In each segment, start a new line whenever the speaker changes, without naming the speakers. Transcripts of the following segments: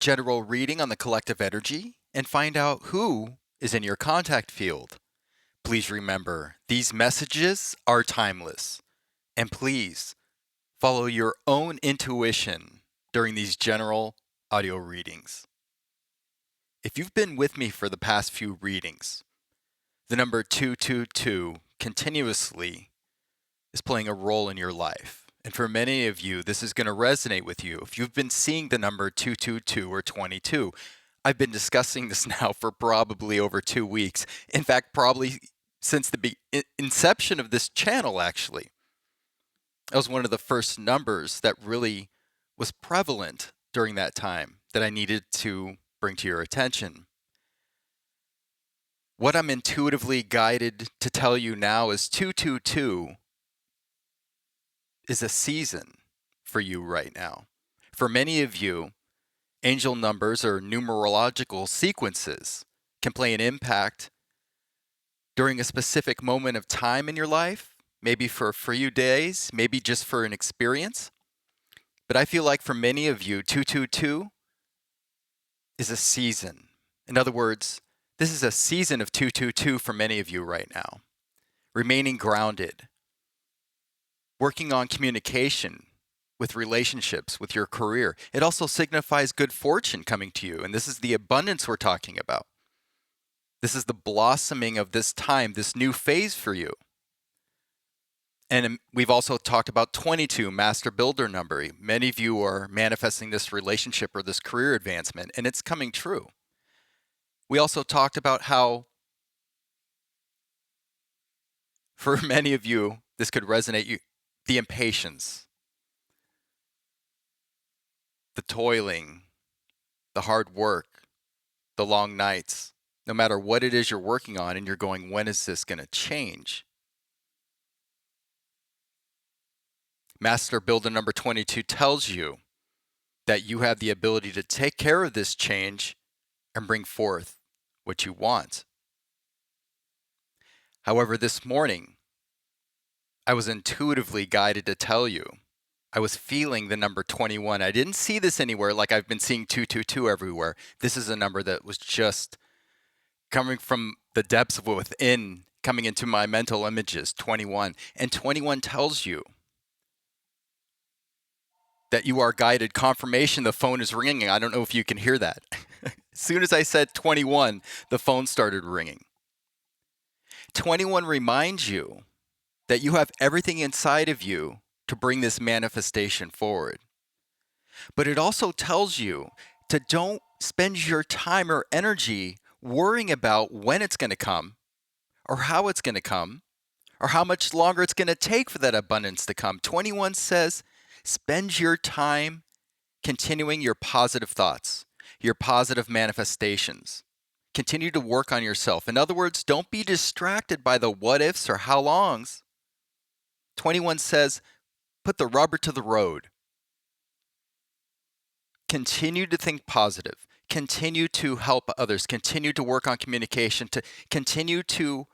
general reading on the collective energy and find out who is in your contact field. Please remember, these messages are timeless. And please follow your own intuition during these general audio readings. If you've been with me for the past few readings, the number 222 continuously is playing a role in your life. And for many of you, this is going to resonate with you. If you've been seeing the number 222 or 22, I've been discussing this now for probably over 2 weeks. In fact, probably since the inception of this channel, actually. That was one of the first numbers that really was prevalent during that time that I needed to bring to your attention. What I'm intuitively guided to tell you now is 222 is a season for you right now. For many of you, angel numbers or numerological sequences can play an impact during a specific moment of time in your life, maybe for a few days, maybe just for an experience. But I feel like for many of you, 222 is a season. In other words, this is a season of 222 for many of you right now. Remaining grounded, working on communication with relationships, with your career. It also signifies good fortune coming to you, and this is the abundance we're talking about. This is the blossoming of this time, this new phase for you. And we've also talked about 22, master builder number. Many of you are manifesting this relationship or this career advancement, and it's coming true. We also talked about how, for many of you, this could resonate, the impatience, the toiling, the hard work, the long nights, no matter what it is you're working on, and you're going, when is this going to change? Master Builder number 22 tells you that you have the ability to take care of this change and bring forth what you want. However, this morning, I was intuitively guided to tell you, I was feeling the number 21. I didn't see this anywhere like I've been seeing 222 everywhere. This is a number that was just coming from the depths of within, coming into my mental images, 21. And 21 tells you that you are guided. Confirmation, the phone is ringing. I don't know if you can hear that. As soon as I said 21, the phone started ringing. 21 reminds you that you have everything inside of you to bring this manifestation forward. But it also tells you to don't spend your time or energy worrying about when it's going to come, or how it's going to come, or how much longer it's going to take for that abundance to come. 21 says, spend your time continuing your positive thoughts, your positive manifestations. Continue to work on yourself. In other words, don't be distracted by the what ifs or how longs. 21 says, put the rubber to the road. Continue to think positive. Continue to help others. Continue to work on communication. To continue to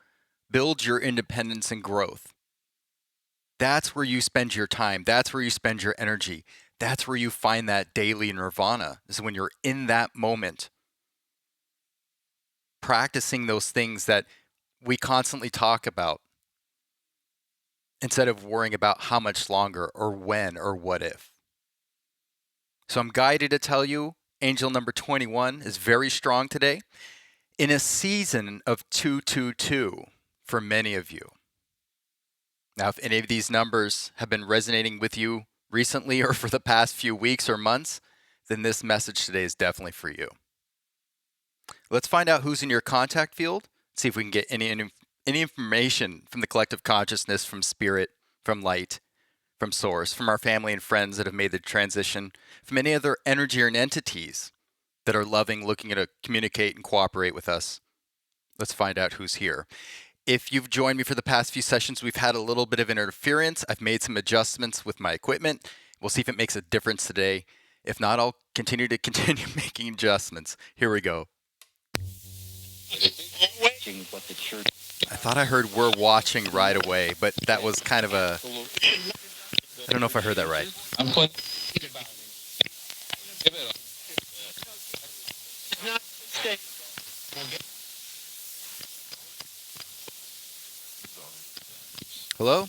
build your independence and growth. That's where you spend your time. That's where you spend your energy. That's where you find that daily nirvana, is when you're in that moment. Practicing those things that we constantly talk about, instead of worrying about how much longer or when or what if. So I'm guided to tell you, angel number 21 is very strong today in a season of 222 for many of you. Now, if any of these numbers have been resonating with you recently or for the past few weeks or months, then this message today is definitely for you. Let's find out who's in your contact field, see if we can get any information from the collective consciousness, from spirit, from light, from source, from our family and friends that have made the transition, from any other energy or entities that are loving, looking to communicate and cooperate with us. Let's find out who's here. If you've joined me for the past few sessions, we've had a little bit of interference. I've made some adjustments with my equipment. We'll see if it makes a difference today. If not, I'll continue making adjustments. Here we go. I thought I heard "we're watching" right away, but that was kind of a... I don't know if I heard that right. Hello?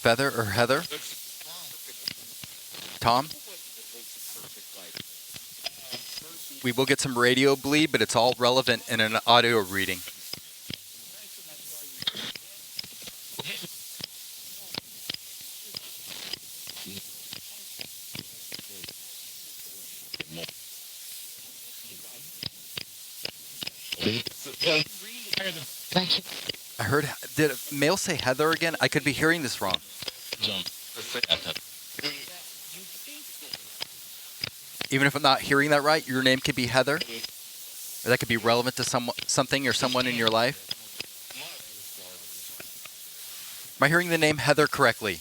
Feather or Heather? Tom? We will get some radio bleed, but it's all relevant in an audio reading. I heard, did a male say Heather again? I could be hearing this wrong. Even if I'm not hearing that right, your name could be Heather? Or that could be relevant to something or someone in your life? Am I hearing the name Heather correctly?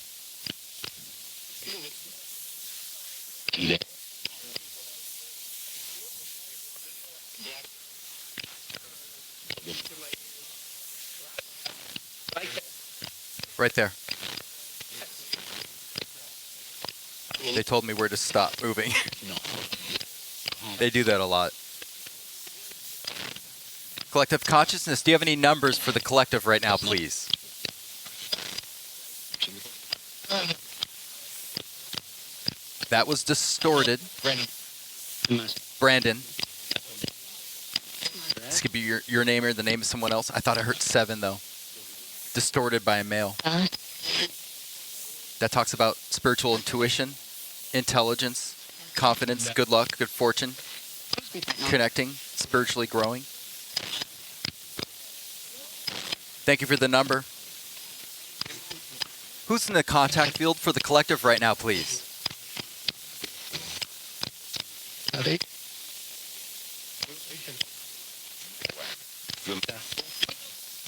Right there. They told me where to stop moving. They do that a lot. Collective consciousness, do you have any numbers for the collective right now, please? That was distorted. Brandon. This could be your name or the name of someone else. I thought I heard 7, though. Distorted by a male. That talks about spiritual intuition, intelligence, confidence, good luck, good fortune, connecting, spiritually growing. Thank you for the number. Who's in the contact field for the collective right now, please?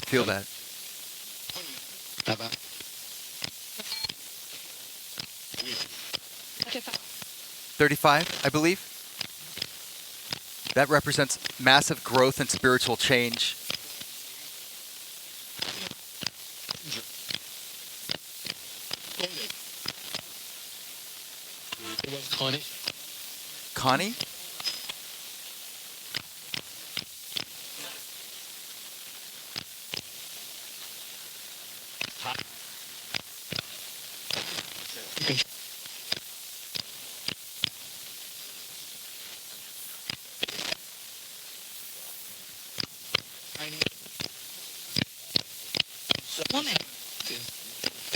Feel that. 35, I believe. That represents massive growth and spiritual change. Connie?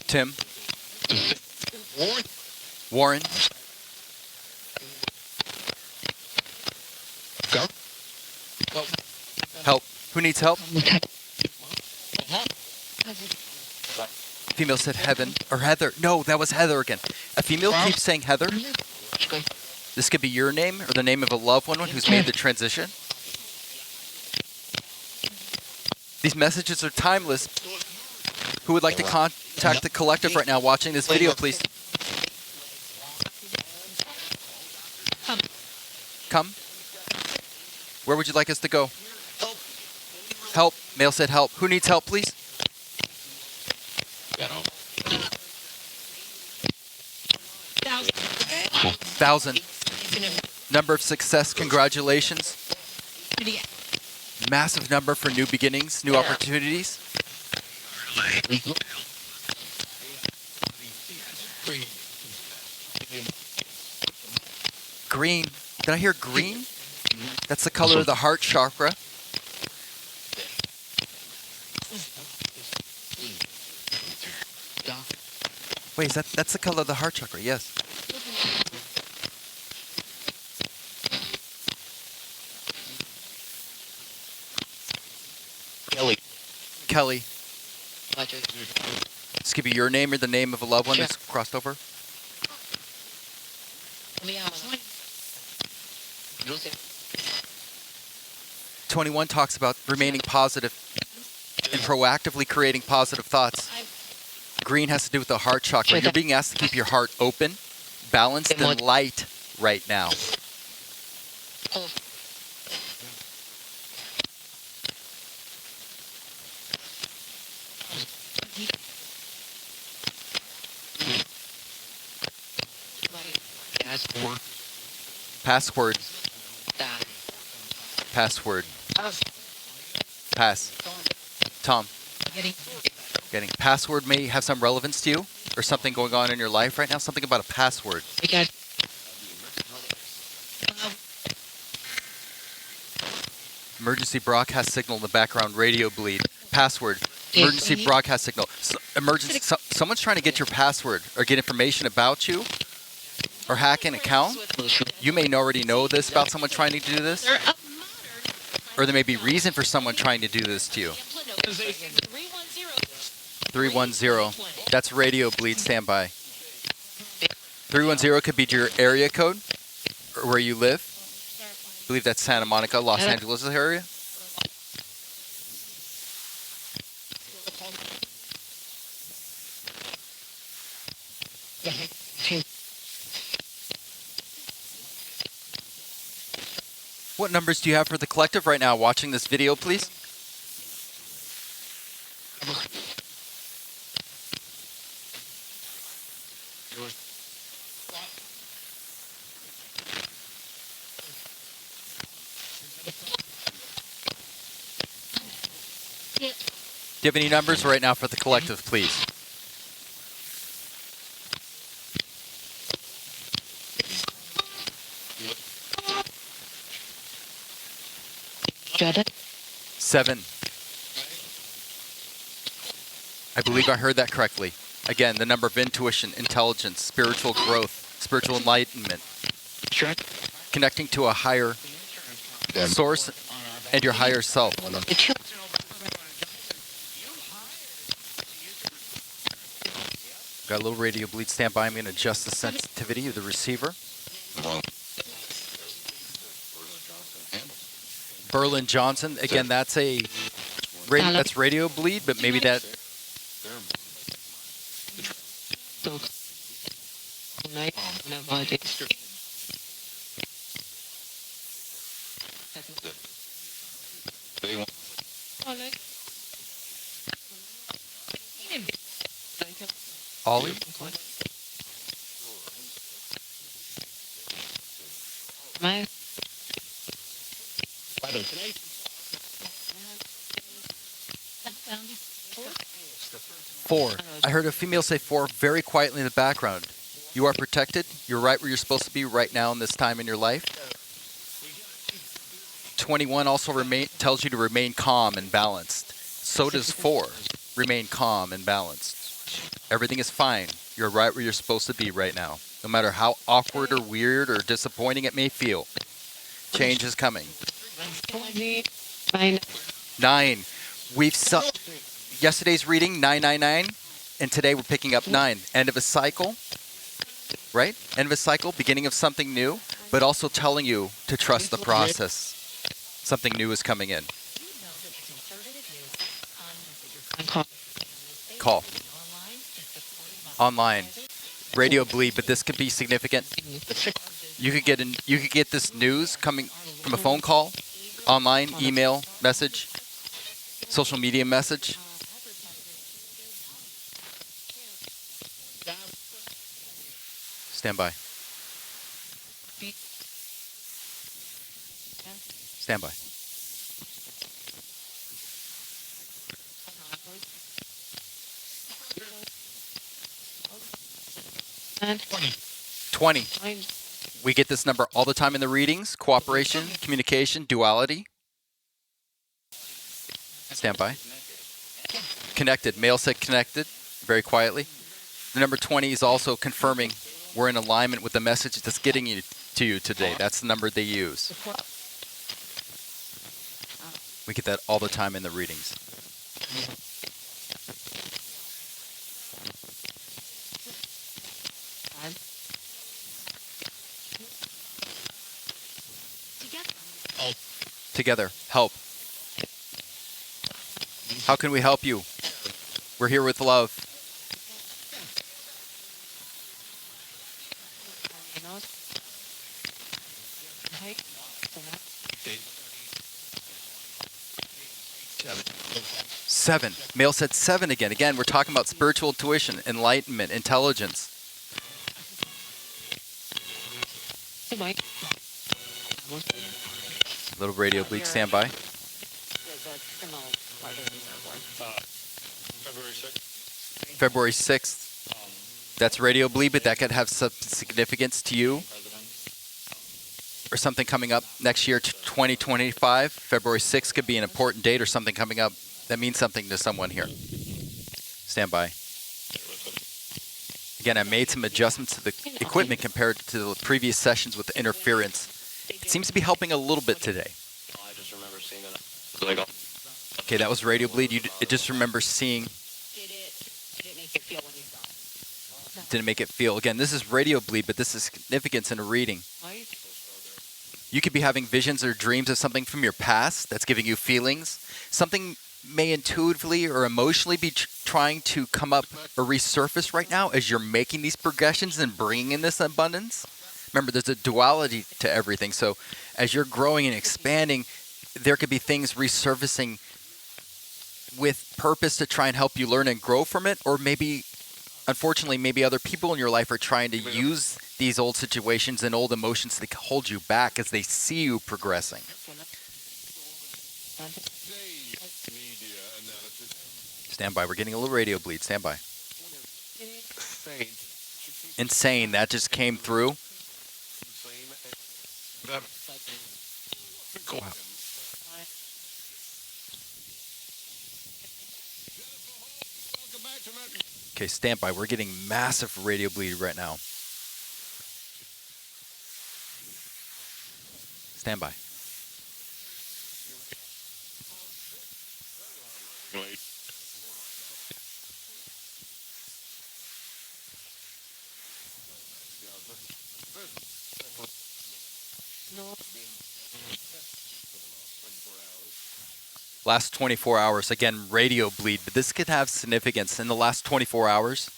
Tim? Warren? Help. Who needs help? Female said Heaven or Heather. No, that was Heather again. A female keeps saying Heather. This could be your name or the name of a loved one who's made the transition. These messages are timeless. Who would like to contact the collective right now watching this video, please? Come. Where would you like us to go? Help. Male said help. Who needs help, please? Thousand. Number of success. Congratulations. Massive number for new beginnings, new opportunities. Green. Did I hear green? That's the color of the heart chakra. Wait, that's the color of the heart chakra, yes. Kelly. This could be your name or the name of a loved one that's crossed over. 21 talks about remaining positive and proactively creating positive thoughts. Green has to do with the heart chakra. You're being asked to keep your heart open, balanced, and light right now. Password. Password. Pass. Tom. Getting. Password may have some relevance to you or something going on in your life right now. Something about a password. Emergency broadcast signal in the background. Radio bleed. Password. Emergency broadcast signal. Someone's trying to get your password or get information about you or hack an account. You may already know this about someone trying to do this. Or there may be reason for someone trying to do this to you. 310. That's radio bleed. Standby. 310 could be your area code or where you live. I believe that's Santa Monica, Los Angeles area. What numbers do you have for the collective right now watching this video, please? Do you have any numbers right now for the collective, please? Seven. I believe I heard that correctly. Again, the number of intuition, intelligence, spiritual growth, spiritual enlightenment. Connecting to a higher source and your higher self. Got a little radio bleed. Stand by. I'm going to adjust the sensitivity of the receiver. Berlin Johnson. Again, that's that's radio bleed, but maybe that. Ollie? Four. I heard a female say four very quietly in the background. You are protected. You're right where you're supposed to be right now in this time in your life. 21 also tells you to remain calm and balanced. So does 4. Remain calm and balanced. Everything is fine. You're right where you're supposed to be right now. No matter how awkward or weird or disappointing it may feel. Change is coming. 9. Yesterday's reading, 999, and today we're picking up 9. End of a cycle, right? End of a cycle, beginning of something new, but also telling you to trust the process. Something new is coming in. Call. Online. Radio bleed, but this could be significant. You could get this news coming from a phone call, online, email, message, social media message. Stand by. Stand by. And 20. We get this number all the time in the readings. Cooperation, communication, duality. Stand by. Connected. Male said connected, very quietly. The number 20 is also confirming we're in alignment with the message that's getting to you today. That's the number they use. We get that all the time in the readings. Together, help. How can we help you? We're here with love. Seven. Male said 7 again. Again, we're talking about spiritual intuition, enlightenment, intelligence. Little radio bleed, stand by. February 6th. That's radio bleed, but that could have some significance to you. Or something coming up next year, 2025. February 6th could be an important date or something coming up that means something to someone here. Stand by. Again, I made some adjustments to the equipment compared to the previous sessions with the interference. It seems to be helping a little bit today.
I just remember seeing it.
Okay, that was radio bleed. You just remember seeing. Didn't make it feel. Again, this is radio bleed, but this is significance in a reading. You could be having visions or dreams of something from your past that's giving you feelings. Something may intuitively or emotionally be trying to come up or resurface right now as you're making these progressions and bringing in this abundance. Remember, there's a duality to everything. So as you're growing and expanding, there could be things resurfacing with purpose to try and help you learn and grow from it. Or maybe, unfortunately, maybe other people in your life are trying to use these old situations and old emotions to hold you back as they see you progressing. Stand by. We're getting a little radio bleed. Stand by. Insane. That just came through. Wow. Okay, stand by. We're getting massive radio bleed right now. Stand by. Last 24 hours, again, radio bleed, but this could have significance in the last 24 hours.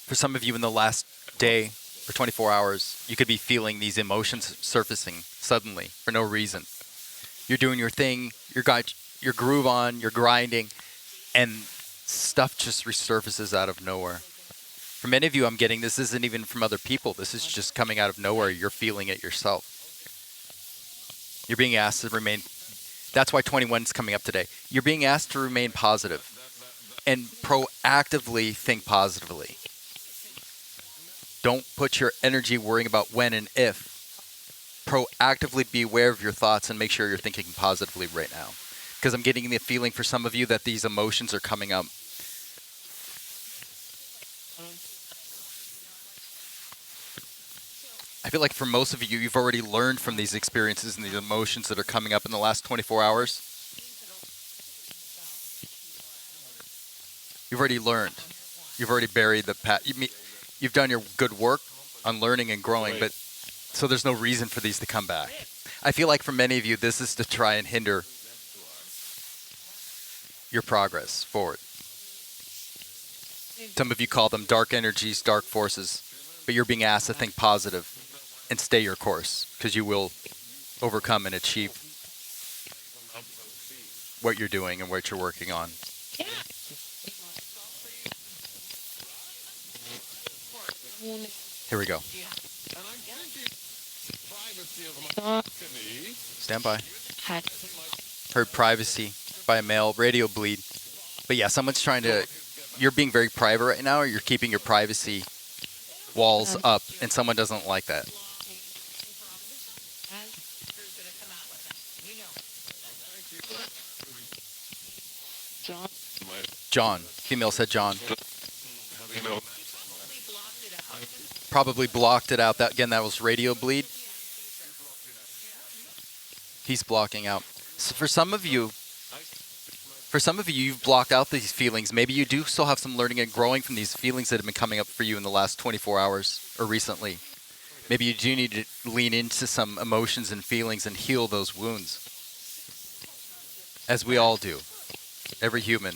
For some of you in the last day or 24 hours, you could be feeling these emotions surfacing suddenly for no reason. You're doing your thing, your groove on, you're grinding, and stuff just resurfaces out of nowhere. For many of you, I'm getting this isn't even from other people. This is just coming out of nowhere. You're feeling it yourself. You're being asked to remain. That's why 21 is coming up today. You're being asked to remain positive and proactively think positively. Don't put your energy worrying about when and if. Proactively be aware of your thoughts and make sure you're thinking positively right now. Because I'm getting the feeling for some of you that these emotions are coming up. I feel like for most of you, you've already learned from these experiences and these emotions that are coming up in the last 24 hours. You've already learned. You've already buried the past. You've done your good work on learning and growing, but so there's no reason for these to come back. I feel like for many of you, this is to try and hinder your progress forward. Some of you call them dark energies, dark forces, but you're being asked to think positive and stay your course, because you will overcome and achieve what you're doing and what you're working on. Here we go. Stand by. Heard privacy by a male, radio bleed. But yeah, someone's trying to, you're being very private right now, or you're keeping your privacy walls up, and someone doesn't like that. John. Female said John. Probably blocked it out. That, again, that was radio bleed. He's blocking out. So for some of you, you've blocked out these feelings. Maybe you do still have some learning and growing from these feelings that have been coming up for you in the last 24 hours or recently. Maybe you do need to lean into some emotions and feelings and heal those wounds. As we all do. Every human.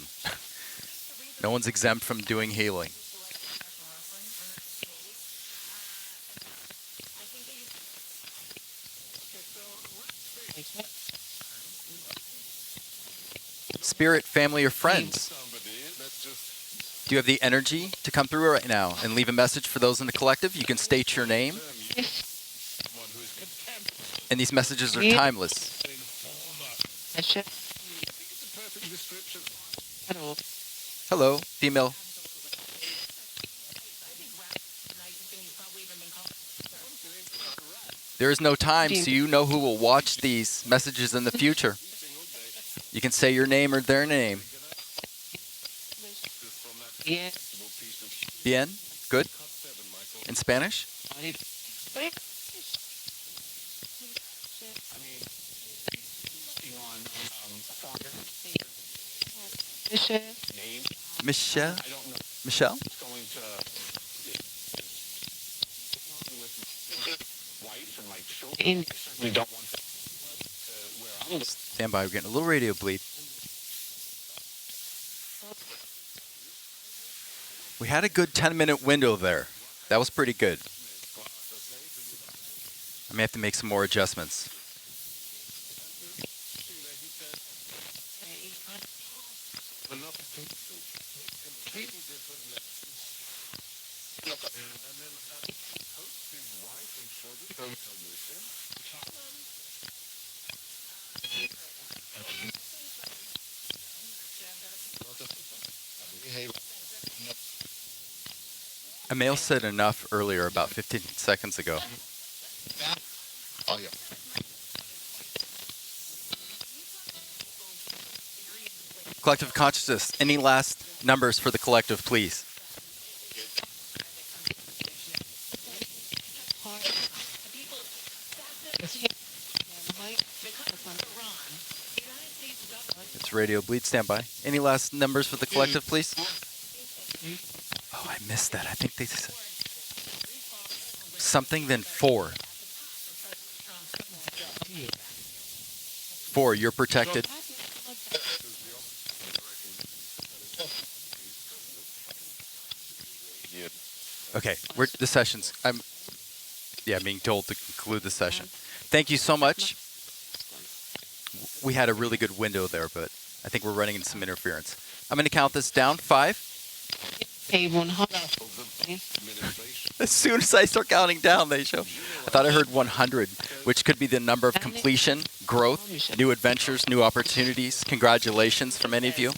No one's exempt from doing healing. Spirit, family, or friends. Do you have the energy to come through right now and leave a message for those in the collective? You can state your name, and these messages are timeless. Hello, female. There is no time, so you know who will watch these messages in the future. You can say your name or their name. Bien? Good? In Spanish? Michelle? Michelle? Stand by, we're getting a little radio bleed. We had a good 10-minute window there. That was pretty good. I may have to make some more adjustments. Emil said enough earlier, about 15 seconds ago.
Oh, yeah.
Collective consciousness, any last numbers for the collective, please? It's radio bleed, stand by. Any last numbers for the collective, please? Oh, I missed that. I think they said something, then 4. 4, you're protected. Okay, the session's, I'm being told to conclude the session. Thank you so much. We had a really good window there, but I think we're running into some interference. I'm going to count this down. 5. As soon as I start counting down, they show. I thought I heard 100, which could be the number of completion, growth, new adventures, new opportunities. Congratulations for many of you.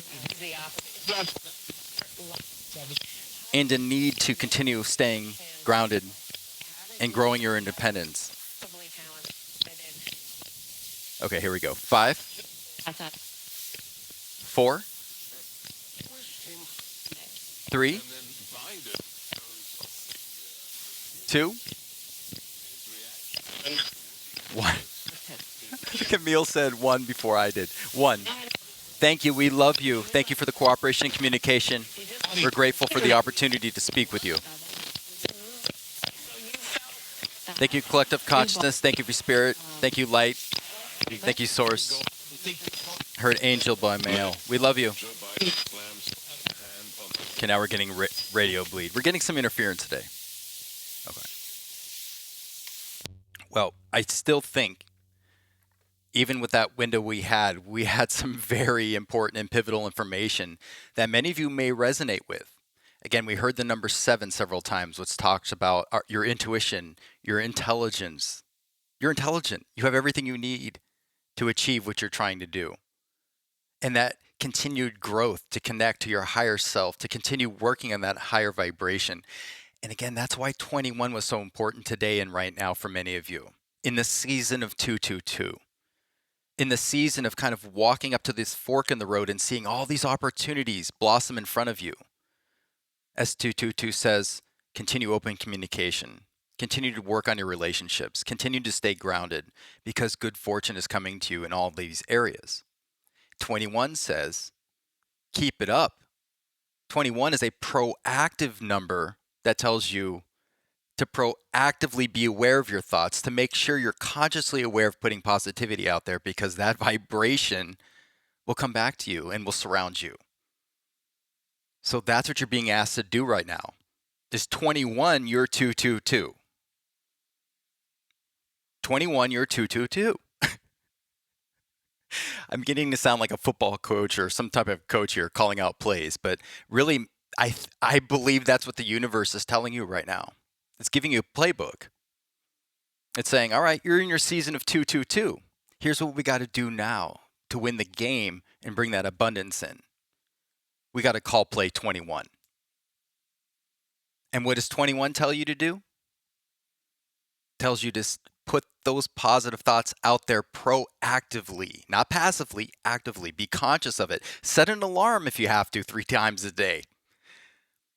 And a need to continue staying grounded and growing your independence. Okay, here we go. 5, 4, 3, 2, 1. I think Emil said 1 before I did. 1. Thank you. We love you. Thank you for the cooperation and communication. We're grateful for the opportunity to speak with you. Thank you, Collective Consciousness. Thank you for Spirit. Thank you, Light. Thank you, Source. Heard Angel by mail. We love you. Okay, now we're getting radio bleed. We're getting some interference today. Okay. Well, I still think, even with that window we had some very important and pivotal information that many of you may resonate with. Again, we heard the number 7 several times, which talks about your intuition, your intelligence. You're intelligent. You have everything you need to achieve what you're trying to do. And that continued growth to connect to your higher self, to continue working on that higher vibration. And again, that's why 21 was so important today and right now for many of you. In the season of 222. In the season of kind of walking up to this fork in the road and seeing all these opportunities blossom in front of you. As 222 says, continue open communication. Continue to work on your relationships. Continue to stay grounded because good fortune is coming to you in all these areas. 21 says, keep it up. 21 is a proactive number that tells you to proactively be aware of your thoughts, to make sure you're consciously aware of putting positivity out there because that vibration will come back to you and will surround you. So that's what you're being asked to do right now. Is 21 your 222? 21 your 222. I'm getting to sound like a football coach or some type of coach here calling out plays, but really I believe that's what the universe is telling you right now. It's giving you a playbook. It's saying, all right, you're in your season of 222. Here's what we got to do now to win the game and bring that abundance in. We got to call play 21. And what does 21 tell you to do? Tells you to put those positive thoughts out there proactively, not passively, actively. Be conscious of it. Set an alarm if you have to 3 times a day.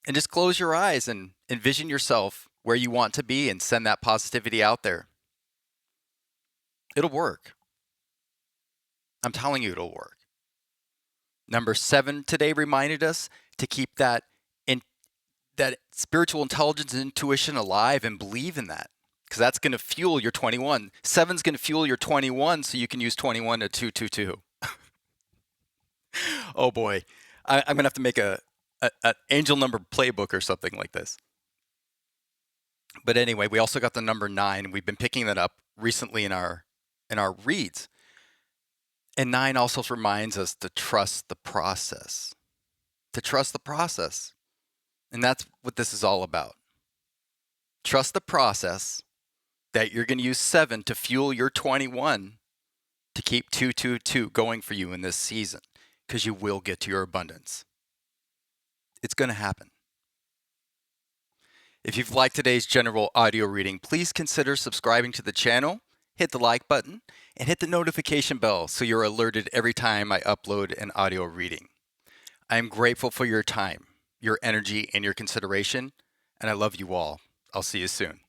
And just close your eyes and envision yourself where you want to be and send that positivity out there. It'll work. I'm telling you, it'll work. Number 7 today reminded us to keep that spiritual intelligence and intuition alive and believe in that, because that's going to fuel your 21. 7's going to fuel your 21 so you can use 21 to 222. Oh boy. I'm going to have to make an angel number playbook or something like this. But anyway, we also got the number 9. We've been picking that up recently in our reads. And 9 also reminds us to trust the process. To trust the process. And that's what this is all about. Trust the process that you're going to use 7 to fuel your 21 to keep 222 going for you in this season, because you will get to your abundance. It's going to happen. If you've liked today's general audio reading, please consider subscribing to the channel, hit the like button, and hit the notification bell so you're alerted every time I upload an audio reading. I am grateful for your time, your energy, and your consideration, and I love you all. I'll see you soon.